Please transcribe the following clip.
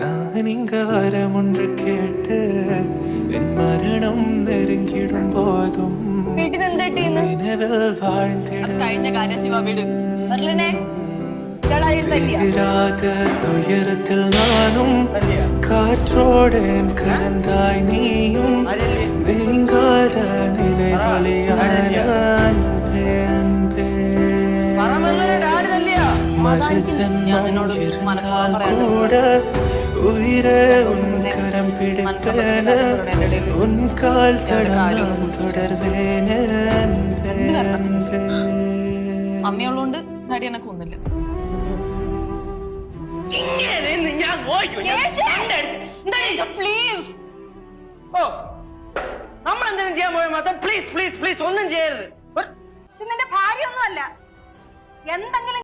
நான் இங்க வரமொன்று கேட்டு என் மரணம் நெருங்கிடும் போதும் நினைவில் வாழ்ந்திடாத துயரத்தில் நானும் காற்றோடன் கலந்தாய் நீயும் நீங்காத நினைவழியான மறுஜன்மம் இருந்தால் கூட உயிரே உன் கரம் பிடித்தன உன் கால் தடம் நான் தொடர்வேன் അമ്മയുള്ളതുകൊണ്ട് ഡാഡി എന്നെ കൊന്നില്ല. പ്ലീസ് നമ്മൾ എന്തെങ്കിലും ചെയ്യാൻ പോയ മാത്രം പ്ലീസ് പ്ലീസ് പ്ലീസ് ഒന്നും ചെയ്യരുത്. നിന്റെ ഭാര്യ ഒന്നും അല്ല. എന്തെങ്കിലും